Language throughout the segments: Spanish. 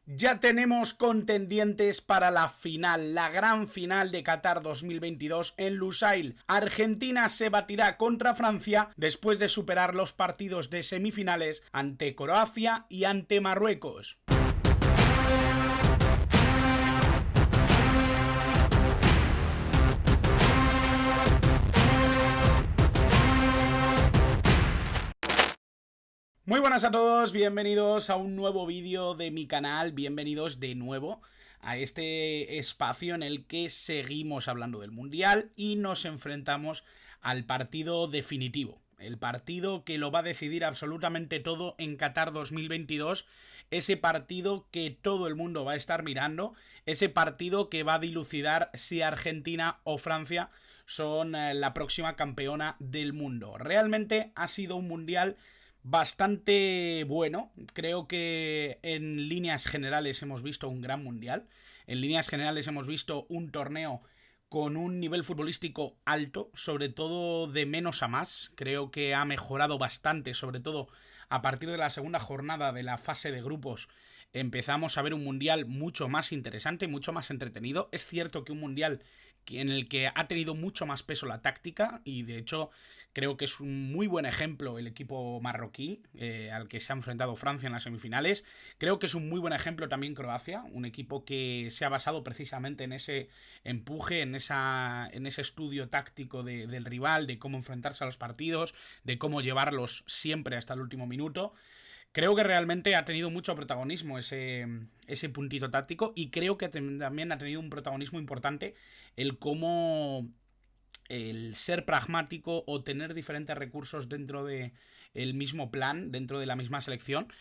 Ya tenemos contendientes para la final, la gran final de Qatar 2022 en Lusail. Argentina se batirá contra Francia después de superar los partidos de semifinales ante Croacia y ante Marruecos. Muy buenas a todos, bienvenidos a un nuevo vídeo de mi canal, bienvenidos de nuevo a este espacio en el que seguimos hablando del Mundial y nos enfrentamos al partido definitivo. El partido que lo va a decidir absolutamente todo en Qatar 2022, ese partido que todo el mundo va a estar mirando, ese partido que va a dilucidar si Argentina o Francia son la próxima campeona del mundo. Realmente ha sido un Mundial bastante bueno. Creo que en líneas generales hemos visto un gran mundial. En líneas generales hemos visto un torneo con un nivel futbolístico alto, sobre todo de menos a más. Creo que ha mejorado bastante, sobre todo a partir de la segunda jornada de la fase de grupos. Empezamos a ver un mundial mucho más interesante, mucho más entretenido. Es cierto que un mundial en el que ha tenido mucho más peso la táctica y de hecho creo que es un muy buen ejemplo el equipo marroquí al que se ha enfrentado Francia en las semifinales. Creo que es un muy buen ejemplo también Croacia, un equipo que se ha basado precisamente en ese empuje, en ese estudio táctico del rival, de cómo enfrentarse a los partidos, de cómo llevarlos siempre hasta el último minuto. Creo que realmente ha tenido mucho protagonismo ese puntito táctico y creo que también ha tenido un protagonismo importante el cómo el ser pragmático o tener diferentes recursos dentro de el mismo plan, dentro de la misma selección,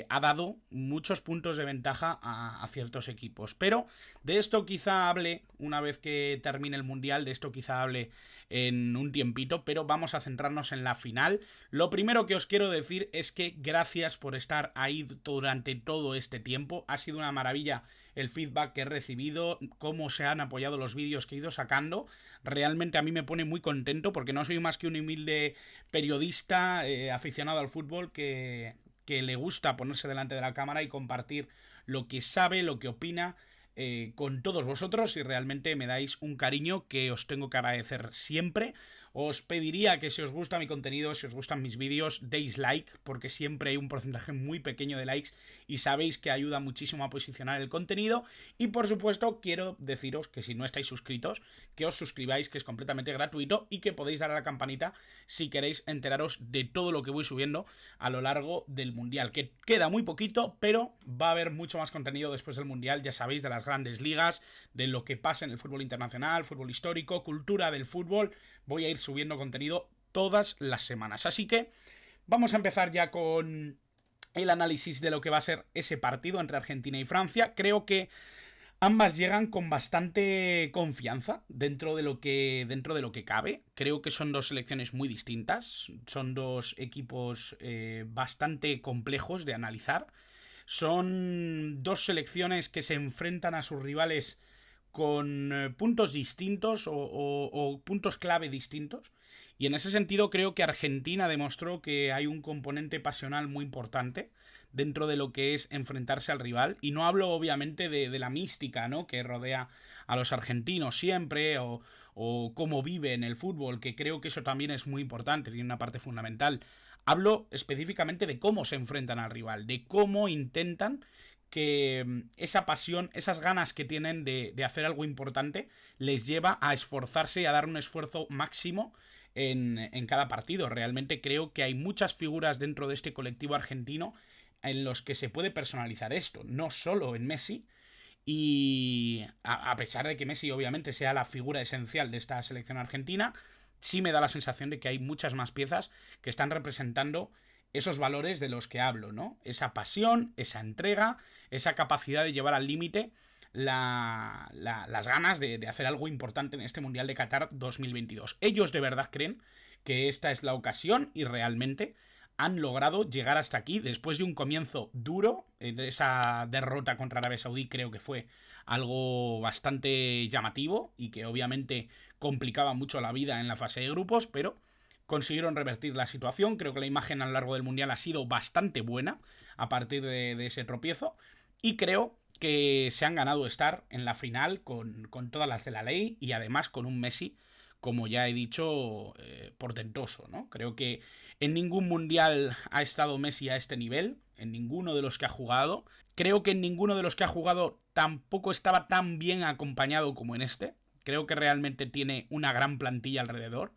ha dado muchos puntos de ventaja a ciertos equipos. Pero de esto quizá hable una vez que termine el Mundial, de esto quizá hable en un tiempito, pero vamos a centrarnos en la final. Lo primero que os quiero decir es que gracias por estar ahí durante todo este tiempo. Ha sido una maravilla el feedback que he recibido, cómo se han apoyado los vídeos que he ido sacando. Realmente a mí me pone muy contento porque no soy más que un humilde periodista aficionado al fútbol que le gusta ponerse delante de la cámara y compartir lo que sabe, lo que opina con todos vosotros, y realmente me dais un cariño que os tengo que agradecer siempre. Os pediría que si os gusta mi contenido, si os gustan mis vídeos, deis like, porque siempre hay un porcentaje muy pequeño de likes y sabéis que ayuda muchísimo a posicionar el contenido. Y por supuesto quiero deciros que si no estáis suscritos, que os suscribáis, que es completamente gratuito, y que podéis dar a la campanita si queréis enteraros de todo lo que voy subiendo a lo largo del Mundial, que queda muy poquito, pero va a haber mucho más contenido después del Mundial, ya sabéis, de las grandes ligas, de lo que pasa en el fútbol internacional, fútbol histórico, cultura del fútbol. Voy a ir subiendo contenido todas las semanas. Así que vamos a empezar ya con el análisis de lo que va a ser ese partido entre Argentina y Francia. Creo que ambas llegan con bastante confianza dentro de lo que cabe. Creo que son dos selecciones muy distintas. Son dos equipos bastante complejos de analizar. Son dos selecciones que se enfrentan a sus rivales con puntos distintos o puntos clave distintos. Y en ese sentido creo que Argentina demostró que hay un componente pasional muy importante dentro de lo que es enfrentarse al rival. Y no hablo obviamente de la mística, ¿no?, que rodea a los argentinos siempre, o cómo viven el fútbol, que creo que eso también es muy importante, tiene una parte fundamental. Hablo específicamente de cómo se enfrentan al rival, de cómo intentan que esa pasión, esas ganas que tienen de hacer algo importante, les lleva a esforzarse y a dar un esfuerzo máximo en cada partido. Realmente creo que hay muchas figuras dentro de este colectivo argentino en los que se puede personalizar esto, no solo en Messi. Y a pesar de que Messi obviamente sea la figura esencial de esta selección argentina, sí me da la sensación de que hay muchas más piezas que están representando esos valores de los que hablo, ¿no? Esa pasión, esa entrega, esa capacidad de llevar al límite las ganas de hacer algo importante en este Mundial de Qatar 2022. Ellos de verdad creen que esta es la ocasión y realmente han logrado llegar hasta aquí después de un comienzo duro. Esa derrota contra Arabia Saudí creo que fue algo bastante llamativo y que obviamente complicaba mucho la vida en la fase de grupos, pero consiguieron revertir la situación. Creo que la imagen a lo largo del Mundial ha sido bastante buena a partir de ese tropiezo. Y creo que se han ganado estar en la final con todas las de la ley y además con un Messi, como ya he dicho, portentoso, ¿no? Creo que en ningún mundial ha estado Messi a este nivel, en ninguno de los que ha jugado. Creo que en ninguno de los que ha jugado tampoco estaba tan bien acompañado como en este. Creo que realmente tiene una gran plantilla alrededor,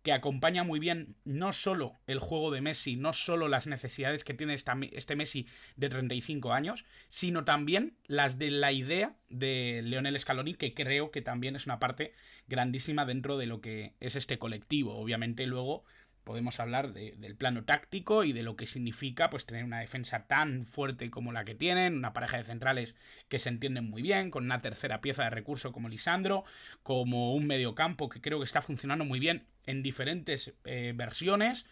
que acompaña muy bien no solo el juego de Messi, no solo las necesidades que tiene este Messi de 35 años, sino también las de la idea de Lionel Scaloni, que creo que también es una parte grandísima dentro de lo que es este colectivo. Obviamente luego podemos hablar del plano táctico y de lo que significa pues tener una defensa tan fuerte como la que tienen, una pareja de centrales que se entienden muy bien, con una tercera pieza de recurso como Lisandro, como un mediocampo que creo que está funcionando muy bien en diferentes versiones,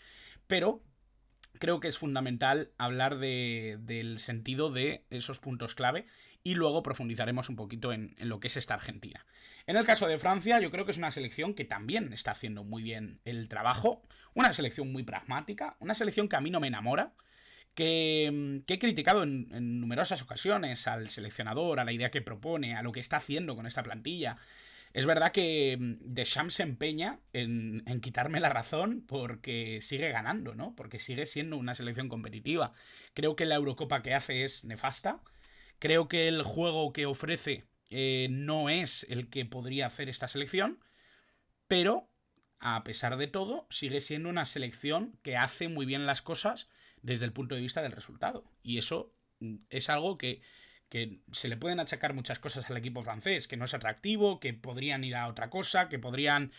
pero creo que es fundamental hablar del sentido de esos puntos clave y luego profundizaremos un poquito en lo que es esta Argentina. En el caso de Francia, yo creo que es una selección que también está haciendo muy bien el trabajo, una selección muy pragmática, una selección que a mí no me enamora, que he criticado en numerosas ocasiones al seleccionador, a la idea que propone, a lo que está haciendo con esta plantilla. Es verdad que Deschamps se empeña en quitarme la razón porque sigue ganando, ¿no? Porque sigue siendo una selección competitiva. Creo que la Eurocopa que hace es nefasta. Creo que el juego que ofrece no es el que podría hacer esta selección. Pero, a pesar de todo, sigue siendo una selección que hace muy bien las cosas desde el punto de vista del resultado. Y eso es algo que se le pueden achacar muchas cosas al equipo francés, que no es atractivo, que podrían ir a otra cosa, que podrían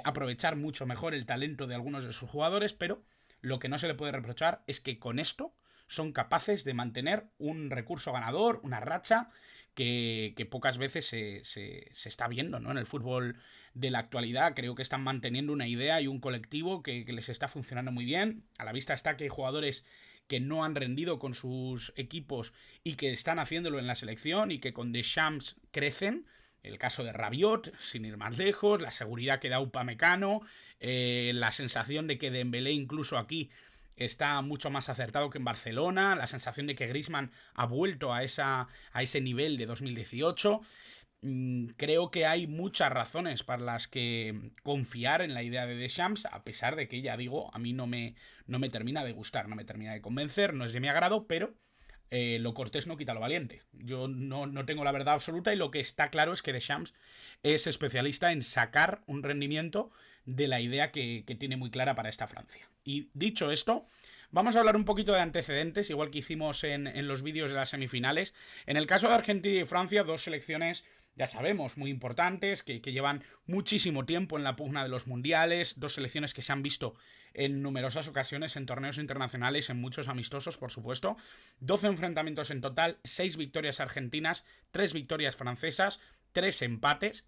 aprovechar mucho mejor el talento de algunos de sus jugadores, pero lo que no se le puede reprochar es que con esto son capaces de mantener un recurso ganador, una racha que pocas veces se está viendo, ¿no? En el fútbol de la actualidad. Creo que están manteniendo una idea y un colectivo que les está funcionando muy bien. A la vista está que hay jugadores que no han rendido con sus equipos y que están haciéndolo en la selección y que con Deschamps crecen. El caso de Rabiot, sin ir más lejos, la seguridad que da Upamecano, la sensación de que Dembélé incluso aquí está mucho más acertado que en Barcelona, la sensación de que Griezmann ha vuelto a ese nivel de 2018. Creo que hay muchas razones para las que confiar en la idea de Deschamps, a pesar de que, ya digo, a mí no me termina de gustar, no me termina de convencer, no es de mi agrado, pero lo cortés no quita lo valiente. Yo no tengo la verdad absoluta y lo que está claro es que Deschamps es especialista en sacar un rendimiento de la idea que tiene muy clara para esta Francia. Y dicho esto, vamos a hablar un poquito de antecedentes, igual que hicimos en los vídeos de las semifinales. En el caso de Argentina y Francia, dos selecciones, ya sabemos, muy importantes, que llevan muchísimo tiempo en la pugna de los mundiales, dos selecciones que se han visto en numerosas ocasiones en torneos internacionales, en muchos amistosos, por supuesto. 12 enfrentamientos en total, 6 victorias argentinas, 3 victorias francesas, 3 empates.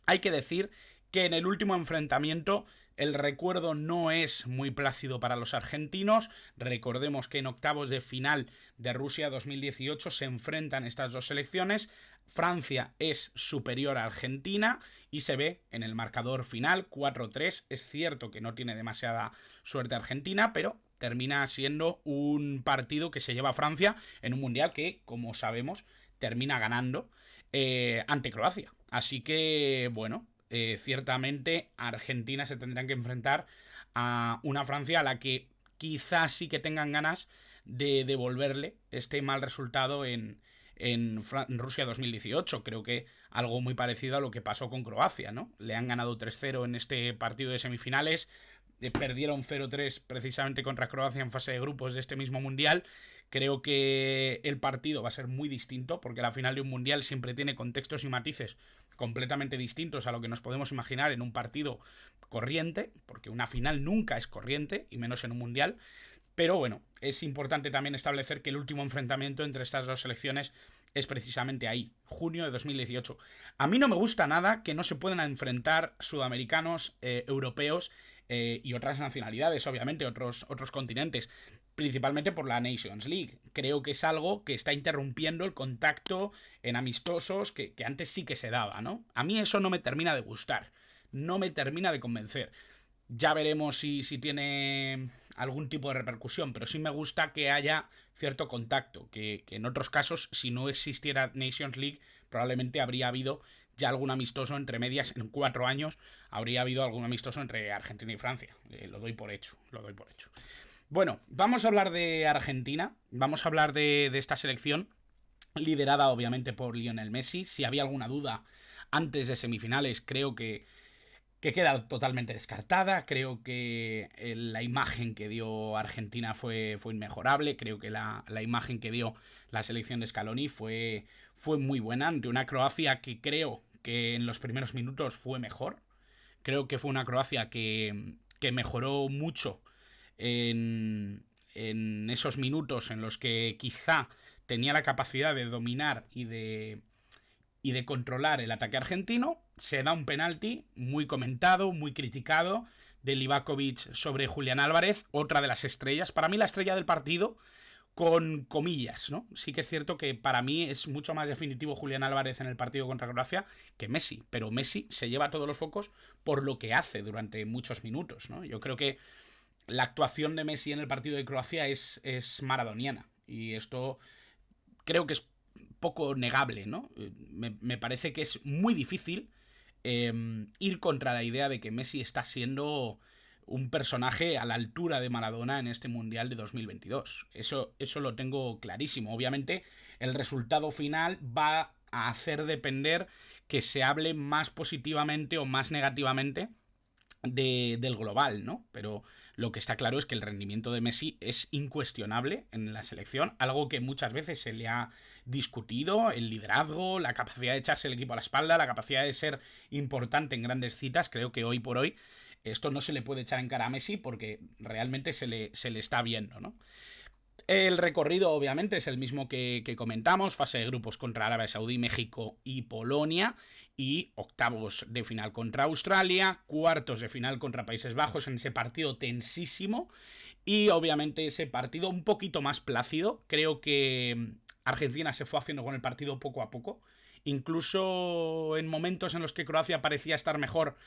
Hay que decir que en el último enfrentamiento el recuerdo no es muy plácido para los argentinos. Recordemos que en octavos de final de Rusia 2018 se enfrentan estas dos selecciones. Francia es superior a Argentina y se ve en el marcador final 4-3. Es cierto que no tiene demasiada suerte Argentina, pero termina siendo un partido que se lleva a Francia en un mundial que, como sabemos, termina ganando ante Croacia. Así que, bueno, ciertamente Argentina se tendrán que enfrentar a una Francia a la que quizás sí que tengan ganas de devolverle este mal resultado en Rusia 2018. Creo que algo muy parecido a lo que pasó con Croacia, ¿no? Le han ganado 3-0 en este partido de semifinales, perdieron 0-3 precisamente contra Croacia en fase de grupos de este mismo mundial. Creo que el partido va a ser muy distinto, porque la final de un mundial siempre tiene contextos y matices completamente distintos a lo que nos podemos imaginar en un partido corriente, porque una final nunca es corriente, y menos en un mundial. Pero bueno, es importante también establecer que el último enfrentamiento entre estas dos selecciones es precisamente ahí, junio de 2018. A mí no me gusta nada que no se puedan enfrentar sudamericanos, europeos y otras nacionalidades, obviamente, otros continentes, principalmente por la Nations League. Creo que es algo que está interrumpiendo el contacto en amistosos que antes sí que se daba, ¿no? A mí eso no me termina de gustar, no me termina de convencer. Ya veremos si tiene algún tipo de repercusión, pero sí me gusta que haya cierto contacto, que en otros casos, si no existiera Nations League, probablemente habría habido ya algún amistoso entre medias. En 4 años habría habido algún amistoso entre Argentina y Francia. Lo doy por hecho, lo doy por hecho. Bueno, vamos a hablar de Argentina, vamos a hablar de esta selección, liderada obviamente por Lionel Messi. Si había alguna duda antes de semifinales, creo que queda totalmente descartada. Creo que la imagen que dio Argentina fue inmejorable. Creo que la imagen que dio la selección de Scaloni fue muy buena ante una Croacia que creo que en los primeros minutos fue mejor. Creo que fue una Croacia que mejoró mucho en esos minutos en los que quizá tenía la capacidad de dominar y de controlar el ataque argentino. Se da un penalti muy comentado, muy criticado, de Livakovic sobre Julián Álvarez, otra de las estrellas, para mí la estrella del partido, con comillas, ¿no? Sí que es cierto que para mí es mucho más definitivo Julián Álvarez en el partido contra Croacia que Messi, pero Messi se lleva todos los focos por lo que hace durante muchos minutos, ¿no? Yo creo que la actuación de Messi en el partido de Croacia es maradoniana, y esto creo que es poco negable, ¿no? Me parece que es muy difícil ir contra la idea de que Messi está siendo un personaje a la altura de Maradona en este Mundial de 2022. Eso lo tengo clarísimo. Obviamente, el resultado final va a hacer depender que se hable más positivamente o más negativamente del global, ¿no? Pero lo que está claro es que el rendimiento de Messi es incuestionable en la selección, algo que muchas veces se le ha discutido: el liderazgo, la capacidad de echarse el equipo a la espalda, la capacidad de ser importante en grandes citas. Creo que hoy por hoy esto no se le puede echar en cara a Messi porque realmente se le está viendo, ¿no? El recorrido obviamente es el mismo que comentamos: fase de grupos contra Arabia Saudí, México y Polonia, y octavos de final contra Australia, cuartos de final contra Países Bajos, en ese partido tensísimo, y obviamente ese partido un poquito más plácido. Creo que Argentina se fue haciendo con el partido poco a poco, incluso en momentos en los que Croacia parecía estar mejor,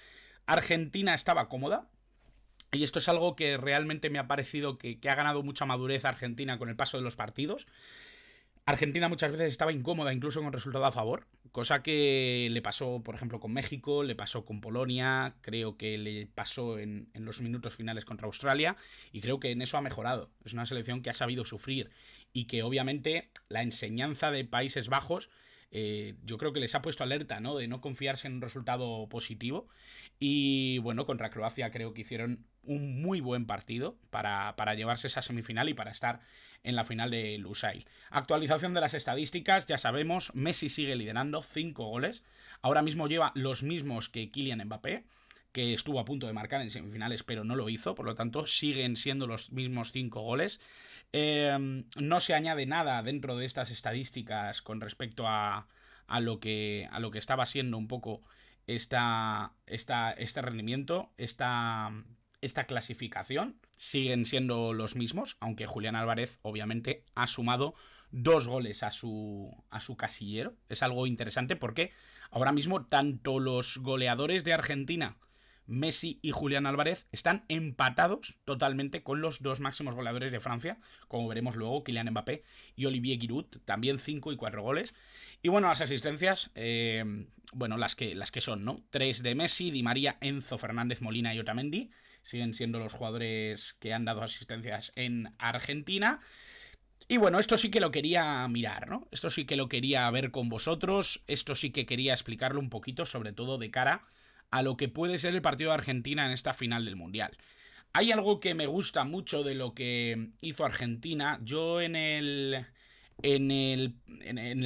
Argentina estaba cómoda. Y esto es algo que realmente me ha parecido que ha ganado mucha madurez Argentina con el paso de los partidos. Argentina muchas veces estaba incómoda, incluso con resultado a favor, cosa que le pasó, por ejemplo, con México, le pasó con Polonia, creo que le pasó en los minutos finales contra Australia, y creo que en eso ha mejorado. Es una selección que ha sabido sufrir y que obviamente la enseñanza de Países Bajos, yo creo que les ha puesto alerta, ¿no? De no confiarse en un resultado positivo. Y bueno, contra Croacia creo que hicieron un muy buen partido para llevarse esa semifinal y para estar en la final de Lusail. Actualización de las estadísticas: ya sabemos, Messi sigue liderando, 5 goles. Ahora mismo lleva los mismos que Kylian Mbappé, que estuvo a punto de marcar en semifinales pero no lo hizo, por lo tanto siguen siendo los mismos 5 goles. No se añade nada dentro de estas estadísticas con respecto a lo que estaba siendo un poco este rendimiento, esta clasificación. Siguen siendo los mismos, aunque Julián Álvarez obviamente ha sumado 2 goles a su casillero. Es algo interesante porque ahora mismo tanto los goleadores de Argentina, Messi y Julián Álvarez, están empatados totalmente con los 2 máximos goleadores de Francia, como veremos luego, Kylian Mbappé y Olivier Giroud, también 5 y 4 goles. Y bueno, las asistencias, bueno, las que son, ¿no? 3 de Messi, Di María, Enzo Fernández, Molina y Otamendi. Siguen siendo los jugadores que han dado asistencias en Argentina. Y bueno, esto sí que lo quería mirar, ¿no? Esto sí que lo quería ver con vosotros. Esto sí que quería explicarlo un poquito, sobre todo de cara a lo que puede ser el partido de Argentina en esta final del Mundial. Hay algo que me gusta mucho de lo que hizo Argentina. Yo en el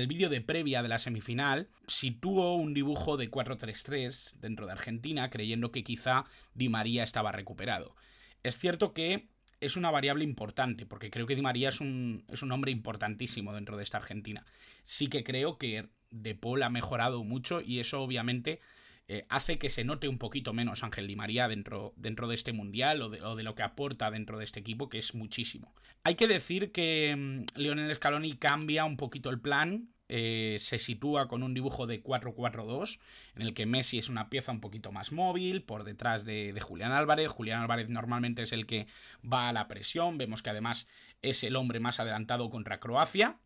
vídeo de previa de la semifinal sitúo un dibujo de 4-3-3 dentro de Argentina, creyendo que quizá Di María estaba recuperado. Es cierto que es una variable importante, porque creo que Di María es un hombre importantísimo dentro de esta Argentina. Sí que creo que De Paul ha mejorado mucho, y eso obviamente hace que se note un poquito menos Ángel Di María dentro de este Mundial, o de lo que aporta dentro de este equipo, que es muchísimo. Hay que decir que Lionel Scaloni cambia un poquito el plan. se sitúa con un dibujo de 4-4-2, en el que Messi es una pieza un poquito más móvil, por detrás de Julián Álvarez. Julián Álvarez normalmente es el que va a la presión, vemos que además es el hombre más adelantado contra Croacia.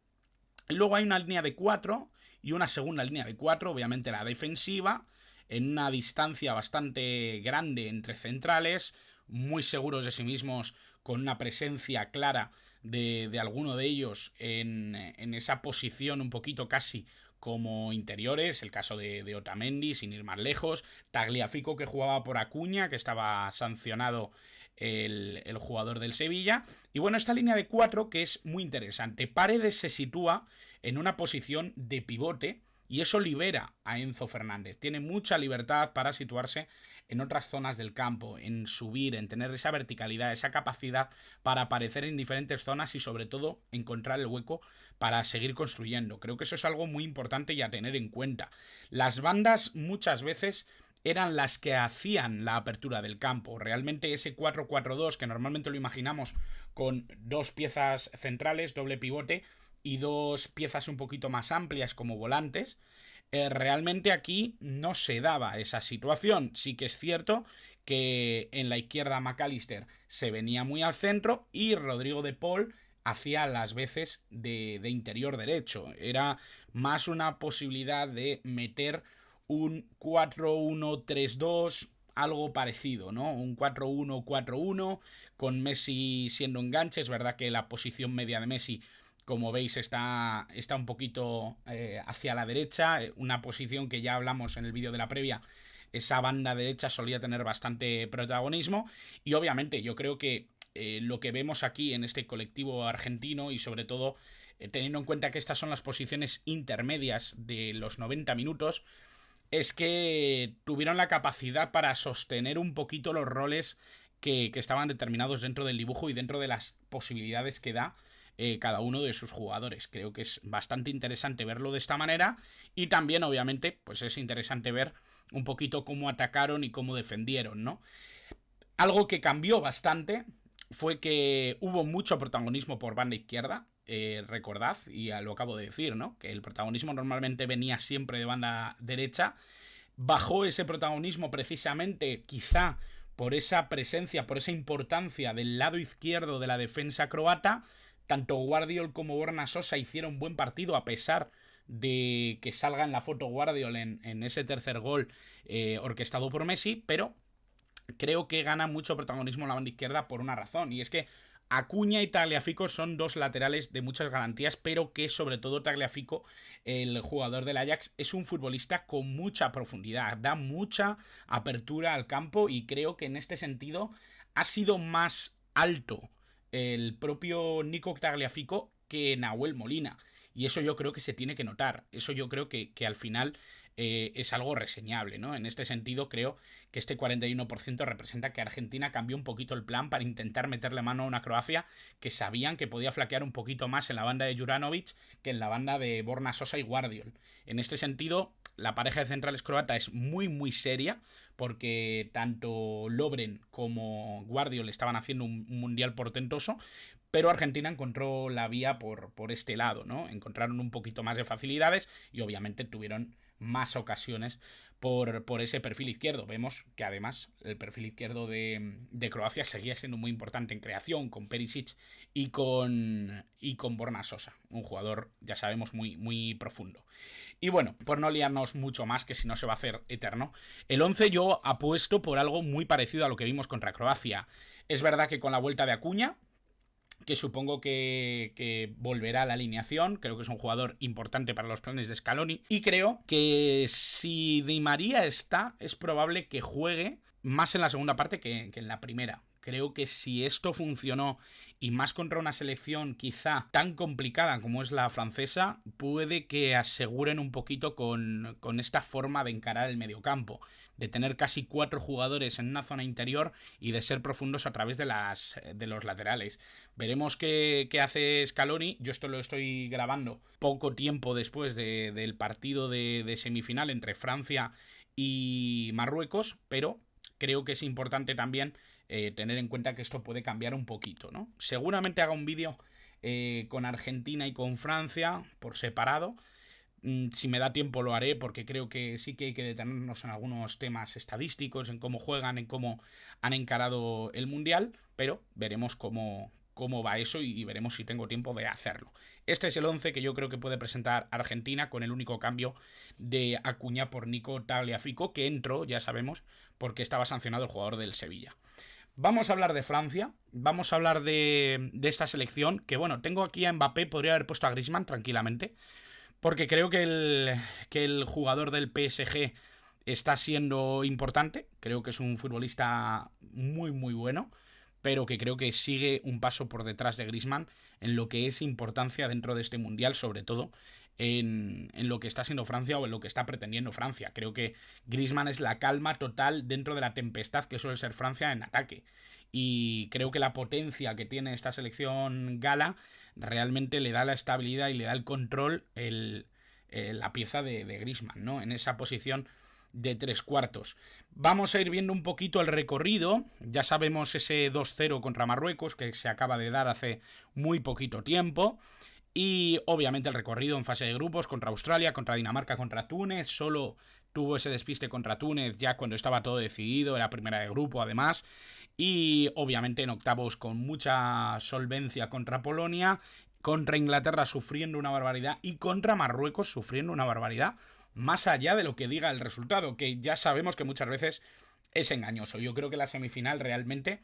Y luego hay una línea de 4 y una segunda línea de 4, obviamente la defensiva, en una distancia bastante grande entre centrales, muy seguros de sí mismos, con una presencia clara de alguno de ellos en esa posición un poquito casi como interiores, el caso de Otamendi, sin ir más lejos, Tagliafico, que jugaba por Acuña, que estaba sancionado el jugador del Sevilla. Y bueno, esta línea de 4 que es muy interesante. Paredes se sitúa en una posición de pivote y eso libera a Enzo Fernández. Tiene mucha libertad para situarse en otras zonas del campo, en subir, en tener esa verticalidad, esa capacidad para aparecer en diferentes zonas y sobre todo encontrar el hueco para seguir construyendo. Creo que eso es algo muy importante y a tener en cuenta. Las bandas muchas veces eran las que hacían la apertura del campo. Realmente ese 4-4-2, que normalmente lo imaginamos con dos piezas centrales, doble pivote, y dos piezas un poquito más amplias como volantes, realmente aquí no se daba esa situación. Sí que es cierto que en la izquierda McAllister se venía muy al centro y Rodrigo de Paul hacía las veces de interior derecho. Era más una posibilidad de meter un 4-1-3-2, algo parecido, ¿no? Un 4-1-4-1 con Messi siendo enganche. Es verdad que la posición media de Messi, como veis, está un poquito hacia la derecha, una posición que ya hablamos en el vídeo de la previa. Esa banda derecha solía tener bastante protagonismo y obviamente yo creo que lo que vemos aquí en este colectivo argentino y sobre todo teniendo en cuenta que estas son las posiciones intermedias de los 90 minutos, es que tuvieron la capacidad para sostener un poquito los roles que estaban determinados dentro del dibujo y dentro de las posibilidades que da cada uno de sus jugadores. Creo que es bastante interesante verlo de esta manera y también obviamente pues es interesante ver un poquito cómo atacaron y cómo defendieron, ¿no? Algo que cambió bastante fue que hubo mucho protagonismo por banda izquierda. Recordad, y ya lo acabo de decir, ¿no? Que el protagonismo normalmente venía siempre de banda derecha. Bajó ese protagonismo precisamente quizá por esa presencia, por esa importancia del lado izquierdo de la defensa croata. Tanto Guardiol como Borna Sosa hicieron buen partido a pesar de que salga en la foto Guardiol en ese tercer gol orquestado por Messi, pero creo que gana mucho protagonismo la banda izquierda por una razón, y es que Acuña y Tagliafico son dos laterales de muchas garantías, pero que sobre todo Tagliafico, el jugador del Ajax, es un futbolista con mucha profundidad, da mucha apertura al campo y creo que en este sentido ha sido más alto el propio Nico Tagliafico que Nahuel Molina. Y eso yo creo que se tiene que notar. Eso yo creo que al final es algo reseñable, ¿no? En este sentido creo que este 41% representa que Argentina cambió un poquito el plan para intentar meterle mano a una Croacia que sabían que podía flaquear un poquito más en la banda de Juranovic que en la banda de Borna Sosa y Guardiol. En este sentido, la pareja de centrales croata es muy muy seria porque tanto Lovren como Guardiol estaban haciendo un mundial portentoso, pero Argentina encontró la vía por este lado, ¿no? Encontraron un poquito más de facilidades y obviamente tuvieron más ocasiones por ese perfil izquierdo. Vemos que además el perfil izquierdo de Croacia seguía siendo muy importante en creación, con Perisic y con Borna Sosa, un jugador, ya sabemos, muy, muy profundo. Y bueno, por no liarnos mucho más, que si no se va a hacer eterno, el 11 yo apuesto por algo muy parecido a lo que vimos contra Croacia. Es verdad que con la vuelta de Acuña, que supongo que volverá a la alineación. Creo que es un jugador importante para los planes de Scaloni. Y creo que si Di María está, es probable que juegue más en la segunda parte que en la primera. Creo que si esto funcionó, y más contra una selección quizá tan complicada como es la francesa, puede que aseguren un poquito con esta forma de encarar el mediocampo, de tener casi 4 jugadores en una zona interior y de ser profundos a través de los laterales. Veremos qué hace Scaloni. Yo esto lo estoy grabando poco tiempo después del partido de semifinal entre Francia y Marruecos, pero creo que es importante también tener en cuenta que esto puede cambiar un poquito, ¿no? Seguramente haga un vídeo con Argentina y con Francia por separado, Si me da tiempo lo haré, porque creo que sí que hay que detenernos en algunos temas estadísticos, en cómo juegan, en cómo han encarado el Mundial, pero veremos cómo va eso y veremos si tengo tiempo de hacerlo. Este es el 11 que yo creo que puede presentar Argentina, con el único cambio de Acuña por Nico Tagliafico, que entró, ya sabemos, porque estaba sancionado el jugador del Sevilla. Vamos a hablar de Francia, vamos a hablar de esta selección, que bueno, tengo aquí a Mbappé, podría haber puesto a Griezmann tranquilamente, porque creo que el jugador del PSG está siendo importante. Creo que es un futbolista muy, muy bueno, pero que creo que sigue un paso por detrás de Griezmann en lo que es importancia dentro de este Mundial, sobre todo en lo que está siendo Francia o en lo que está pretendiendo Francia. Creo que Griezmann es la calma total dentro de la tempestad que suele ser Francia en ataque. Y creo que la potencia que tiene esta selección gala realmente le da la estabilidad y le da el control la pieza de Griezmann, ¿no? En esa posición de 3/4. Vamos a ir viendo un poquito el recorrido. Ya sabemos ese 2-0 contra Marruecos que se acaba de dar hace muy poquito tiempo. Y obviamente el recorrido en fase de grupos contra Australia, contra Dinamarca, contra Túnez. Solo tuvo ese despiste contra Túnez ya cuando estaba todo decidido, era primera de grupo además. Y obviamente en octavos con mucha solvencia contra Polonia, contra Inglaterra sufriendo una barbaridad y contra Marruecos sufriendo una barbaridad, más allá de lo que diga el resultado, que ya sabemos que muchas veces es engañoso. Yo creo que la semifinal realmente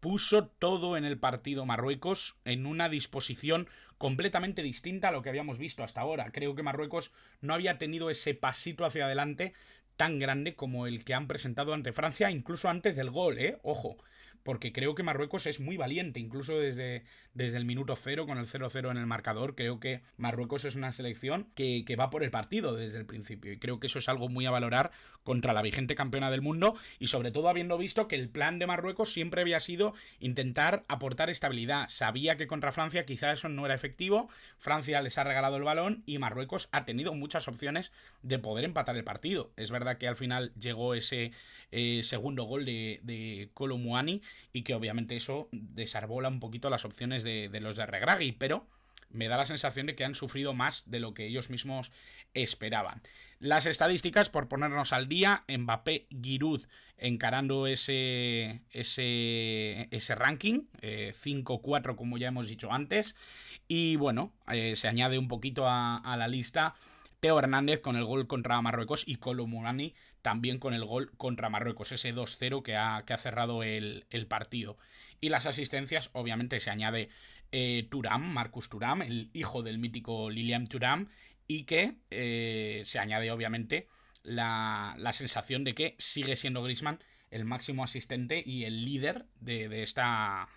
puso todo en el partido Marruecos en una disposición completamente distinta a lo que habíamos visto hasta ahora. Creo que Marruecos no había tenido ese pasito hacia adelante tan grande como el que han presentado ante Francia, incluso antes del gol, ojo, porque creo que Marruecos es muy valiente, incluso desde el minuto 0, con el 0-0 en el marcador. Creo que Marruecos es una selección que va por el partido desde el principio, y creo que eso es algo muy a valorar contra la vigente campeona del mundo, y sobre todo habiendo visto que el plan de Marruecos siempre había sido intentar aportar estabilidad. Sabía que contra Francia quizá eso no era efectivo, Francia les ha regalado el balón y Marruecos ha tenido muchas opciones de poder empatar el partido. Es verdad que al final llegó ese segundo gol de Kolo Muani, y que obviamente eso desarbola un poquito las opciones de los de Regragui, pero me da la sensación de que han sufrido más de lo que ellos mismos esperaban. Las estadísticas, por ponernos al día: Mbappé, Giroud encarando ese ranking, 5-4 como ya hemos dicho antes, y bueno, se añade un poquito a la lista Teo Hernández con el gol contra Marruecos y Kolo Muani también con el gol contra Marruecos, ese 2-0 que ha cerrado el partido. Y las asistencias, obviamente se añade Thuram, Marcus Thuram, el hijo del mítico Lilian Thuram, y que se añade obviamente la sensación de que sigue siendo Griezmann el máximo asistente y el líder de esta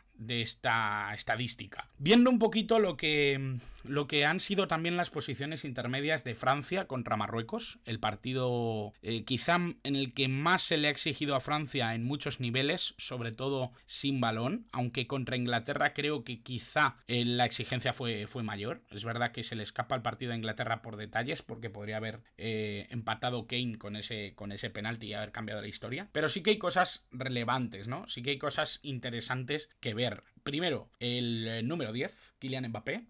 estadística. Viendo un poquito lo que han sido también las posiciones intermedias de Francia contra Marruecos, el partido quizá en el que más se le ha exigido a Francia en muchos niveles, sobre todo sin balón, aunque contra Inglaterra creo que quizá la exigencia fue mayor. Es verdad que se le escapa el partido a Inglaterra por detalles, porque podría haber empatado Kane con ese penalti y haber cambiado la historia, pero sí que hay cosas relevantes, ¿no? Sí que hay cosas interesantes que ver. Primero, el número 10, Kylian Mbappé,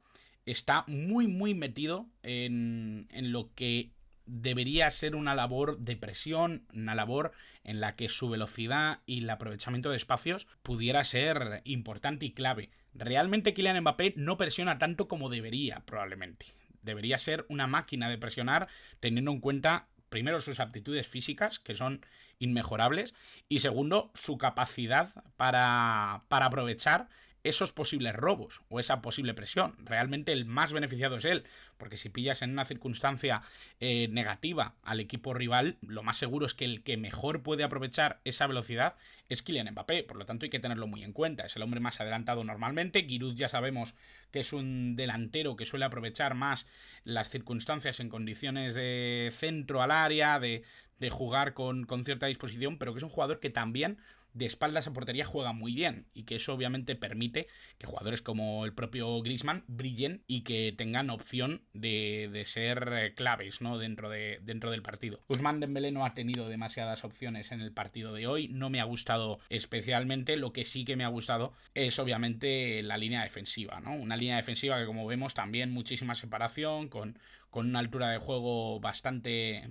está muy muy metido en lo que debería ser una labor de presión, una labor en la que su velocidad y el aprovechamiento de espacios pudiera ser importante y clave. Realmente Kylian Mbappé no presiona tanto como debería, probablemente. Debería ser una máquina de presionar, teniendo en cuenta primero sus aptitudes físicas, que son inmejorables, y segundo, su capacidad para aprovechar esos posibles robos o esa posible presión. Realmente el más beneficiado es él, porque si pillas en una circunstancia negativa al equipo rival, lo más seguro es que el que mejor puede aprovechar esa velocidad es Kylian Mbappé. Por lo tanto hay que tenerlo muy en cuenta. Es el hombre más adelantado normalmente. Giroud ya sabemos que es un delantero que suele aprovechar más las circunstancias en condiciones de centro al área, de jugar con cierta disposición, pero que es un jugador que también de espaldas a portería juega muy bien, y que eso obviamente permite que jugadores como el propio Griezmann brillen y que tengan opción de ser claves, ¿no? dentro del partido. Ousmane Dembélé no ha tenido demasiadas opciones en el partido de hoy, no me ha gustado especialmente. Lo que sí que me ha gustado es obviamente la línea defensiva, ¿no? Una línea defensiva que, como vemos, también muchísima separación, con una altura de juego bastante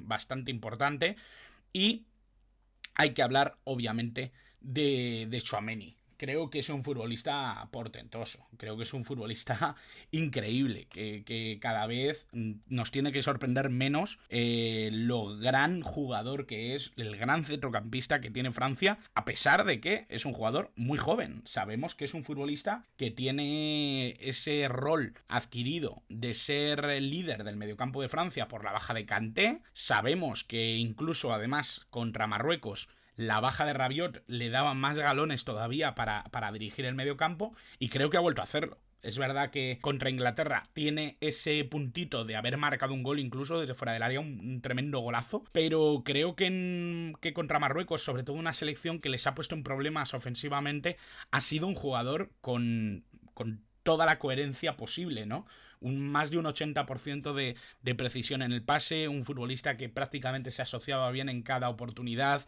importante. Y hay que hablar, obviamente, de Tchouaméni. Creo que es un futbolista portentoso, creo que es un futbolista increíble, que cada vez nos tiene que sorprender menos lo gran jugador que es, el gran centrocampista que tiene Francia, a pesar de que es un jugador muy joven. Sabemos que es un futbolista que tiene ese rol adquirido de ser el líder del mediocampo de Francia por la baja de Kanté. Sabemos que incluso, además, contra Marruecos, la baja de Rabiot le daba más galones todavía para dirigir el mediocampo, y creo que ha vuelto a hacerlo. Es verdad que contra Inglaterra tiene ese puntito de haber marcado un gol incluso desde fuera del área, un tremendo golazo, pero creo que contra Marruecos, sobre todo una selección que les ha puesto en problemas ofensivamente, ha sido un jugador con toda la coherencia posible, ¿no? Más de un 80% de precisión en el pase, un futbolista que prácticamente se asociaba bien en cada oportunidad,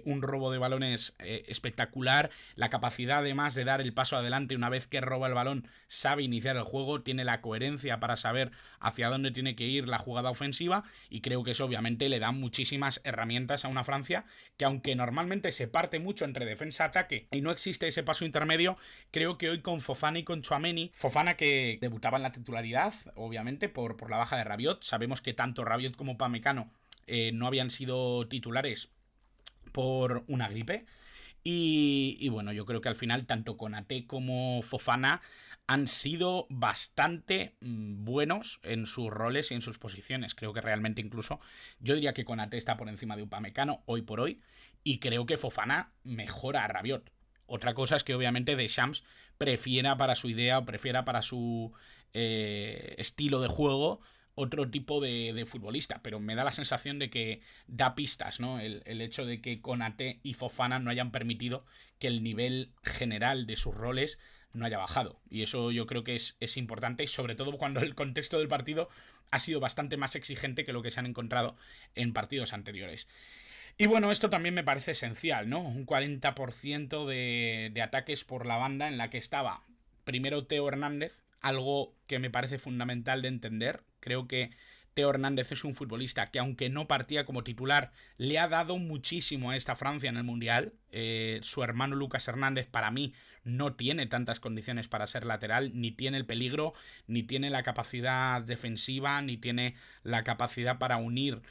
un robo de balones espectacular, la capacidad además de dar el paso adelante una vez que roba el balón, sabe iniciar el juego, tiene la coherencia para saber hacia dónde tiene que ir la jugada ofensiva, y creo que eso obviamente le da muchísimas herramientas a una Francia que, aunque normalmente se parte mucho entre defensa-ataque y no existe ese paso intermedio, creo que hoy con Fofana y con Tchouaméni, Fofana que debutaba en la titularidad, obviamente, por la baja de Rabiot. Sabemos que tanto Rabiot como Upamecano no habían sido titulares por una gripe. Y bueno, yo creo que al final tanto Konaté como Fofana han sido bastante buenos en sus roles y en sus posiciones. Creo que realmente incluso yo diría que Konaté está por encima de Upamecano hoy por hoy, y creo que Fofana mejora a Rabiot. Otra cosa es que obviamente Deschamps prefiera para su idea o prefiera para su estilo de juego otro tipo de futbolista, pero me da la sensación de que da pistas, ¿no? El hecho de que Konaté y Fofana no hayan permitido que el nivel general de sus roles no haya bajado, y eso yo creo que es importante, sobre todo cuando el contexto del partido ha sido bastante más exigente que lo que se han encontrado en partidos anteriores. Y bueno, esto también me parece esencial, ¿no? Un 40% de ataques por la banda, en la que estaba primero Theo Hernández, algo que me parece fundamental de entender. Creo que Theo Hernández es un futbolista que, aunque no partía como titular, le ha dado muchísimo a esta Francia en el Mundial. Su hermano Lucas Hernández, para mí, no tiene tantas condiciones para ser lateral, ni tiene el peligro, ni tiene la capacidad defensiva, ni tiene la capacidad para unir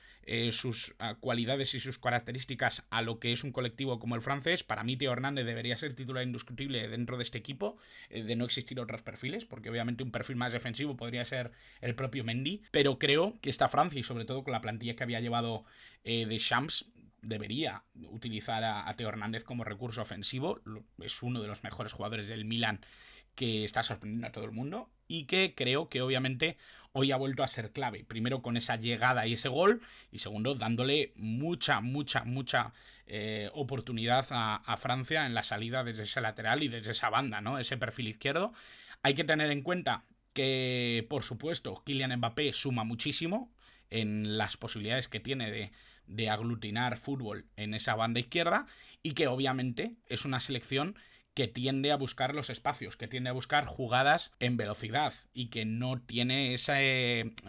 sus cualidades y sus características a lo que es un colectivo como el francés. Para mí Theo Hernández debería ser titular indiscutible dentro de este equipo, de no existir otros perfiles, porque obviamente un perfil más defensivo podría ser el propio Mendy, pero creo que esta Francia, y sobre todo con la plantilla que había llevado Deschamps, debería utilizar a Theo Hernández como recurso ofensivo. Es uno de los mejores jugadores del Milan, que está sorprendiendo a todo el mundo, y que creo que obviamente hoy ha vuelto a ser clave. Primero con esa llegada y ese gol, y segundo dándole mucha oportunidad a Francia en la salida desde ese lateral y desde esa banda, ¿no? Ese perfil izquierdo. Hay que tener en cuenta que, por supuesto, Kylian Mbappé suma muchísimo en las posibilidades que tiene de aglutinar fútbol en esa banda izquierda, y que obviamente es una selección que tiende a buscar los espacios, que tiende a buscar jugadas en velocidad, y que no tiene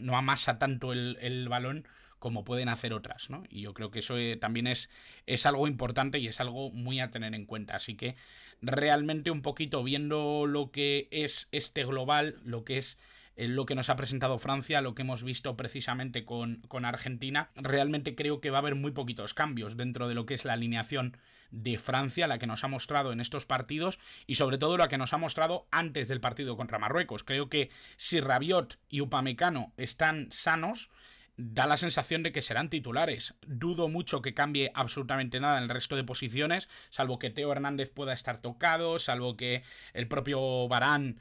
no amasa tanto el balón como pueden hacer otras, ¿no? Y yo creo que eso también es algo importante y es algo muy a tener en cuenta. Así que realmente, un poquito viendo lo que es este global, lo que es lo que nos ha presentado Francia, lo que hemos visto precisamente con Argentina, realmente creo que va a haber muy poquitos cambios dentro de lo que es la alineación de Francia, la que nos ha mostrado en estos partidos, y sobre todo la que nos ha mostrado antes del partido contra Marruecos. Creo que si Rabiot y Upamecano están sanos, da la sensación de que serán titulares. Dudo mucho que cambie absolutamente nada en el resto de posiciones, salvo que Theo Hernández pueda estar tocado, salvo que el propio Varane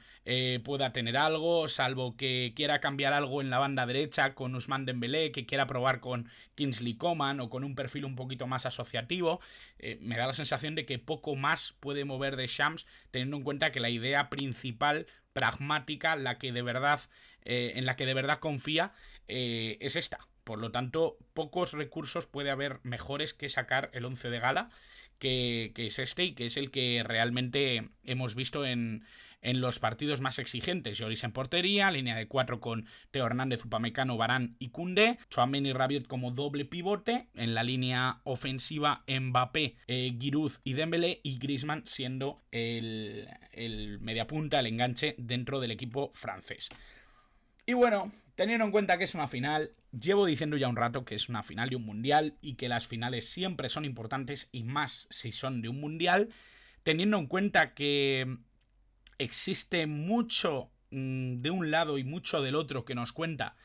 pueda tener algo, salvo que quiera cambiar algo en la banda derecha con Ousmane Dembélé, que quiera probar con Kingsley Coman o con un perfil un poquito más asociativo. Me da la sensación de que poco más puede mover Deschamps, teniendo en cuenta que la idea principal, pragmática, la que de verdad, en la que de verdad confía, es esta. Por lo tanto, pocos recursos puede haber mejores que sacar el 11 de gala, que es este y que es el que realmente hemos visto en los partidos más exigentes. Lloris en portería, línea de 4 con Theo Hernández, Upamecano, Varane y Koundé, Tchouaméni y Rabiot como doble pivote, en la línea ofensiva Mbappé, Giroud y Dembélé, y Griezmann siendo el mediapunta, el enganche dentro del equipo francés. Y bueno, teniendo en cuenta que es una final, llevo diciendo ya un rato que es una final de un mundial y que las finales siempre son importantes y más si son de un mundial, teniendo en cuenta que existe mucho de un lado y mucho del otro que nos cuenta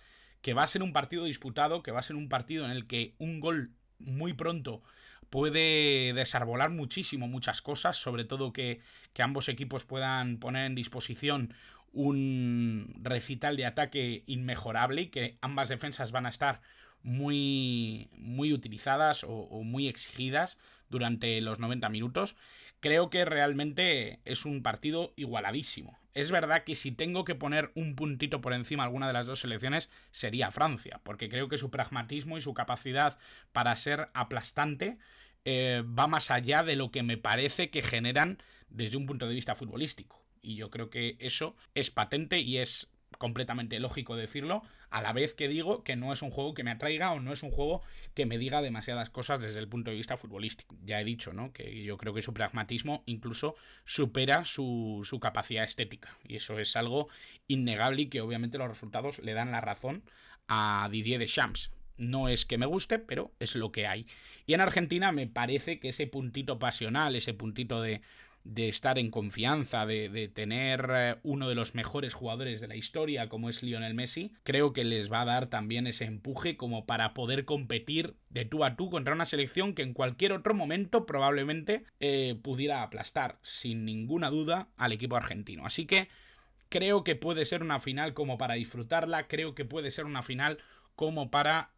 que va a ser un partido disputado, que va a ser un partido en el que un gol muy pronto puede desarbolar muchísimo muchas cosas, sobre todo que ambos equipos puedan poner en disposición un recital de ataque inmejorable y que ambas defensas van a estar muy utilizadas o muy exigidas durante los 90 minutos. Creo que realmente es un partido igualadísimo. Es verdad que si tengo que poner un puntito por encima a alguna de las dos selecciones sería Francia, porque creo que su pragmatismo y su capacidad para ser aplastante va más allá de lo que me parece que generan desde un punto de vista futbolístico. Y yo creo que eso es patente y es completamente lógico decirlo, a la vez que digo que no es un juego que me atraiga o no es un juego que me diga demasiadas cosas desde el punto de vista futbolístico. Ya he dicho, ¿no?, que yo creo que su pragmatismo incluso supera su capacidad estética, y eso es algo innegable y que obviamente los resultados le dan la razón a Didier Deschamps. No es que me guste, pero es lo que hay. Y en Argentina me parece que ese puntito pasional, ese puntito de estar en confianza, de tener uno de los mejores jugadores de la historia como es Lionel Messi, creo que les va a dar también ese empuje como para poder competir de tú a tú contra una selección que en cualquier otro momento probablemente pudiera aplastar sin ninguna duda al equipo argentino. Así que creo que puede ser una final como para disfrutarla, creo que puede ser una final como para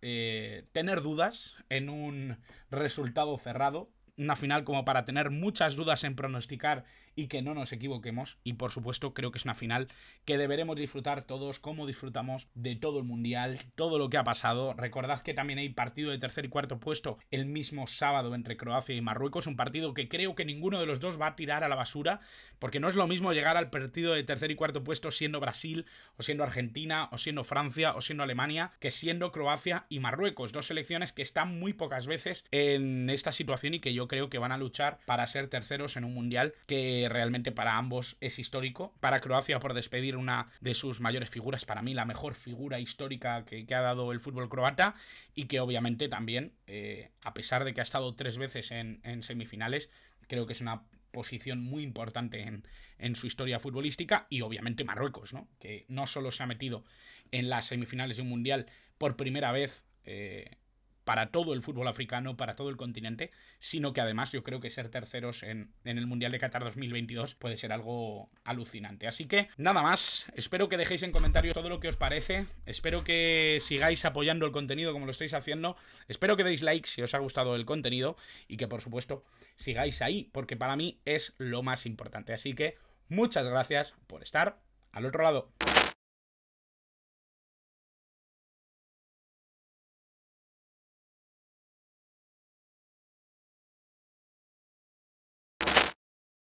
tener dudas en un resultado cerrado, una final como para tener muchas dudas en pronosticar y que no nos equivoquemos, y por supuesto creo que es una final que deberemos disfrutar todos como disfrutamos de todo el mundial, todo lo que ha pasado. Recordad que también hay partido de tercer y cuarto puesto el mismo sábado entre Croacia y Marruecos, un partido que creo que ninguno de los dos va a tirar a la basura, porque no es lo mismo llegar al partido de tercer y cuarto puesto siendo Brasil o siendo Argentina o siendo Francia o siendo Alemania que siendo Croacia y Marruecos, dos selecciones que están muy pocas veces en esta situación y que yo creo que van a luchar para ser terceros en un mundial que realmente para ambos es histórico. Para Croacia por despedir una de sus mayores figuras, para mí la mejor figura histórica que ha dado el fútbol croata, y que obviamente también, a pesar de que ha estado 3 veces en semifinales, creo que es una posición muy importante en su historia futbolística. Y obviamente Marruecos, ¿no?, que no solo se ha metido en las semifinales de un mundial por primera vez para todo el fútbol africano, para todo el continente, sino que además yo creo que ser terceros en el Mundial de Qatar 2022 puede ser algo alucinante. Así que nada más, espero que dejéis en comentarios todo lo que os parece, espero que sigáis apoyando el contenido como lo estáis haciendo, espero que deis like si os ha gustado el contenido y que por supuesto sigáis ahí, porque para mí es lo más importante. Así que muchas gracias por estar al otro lado.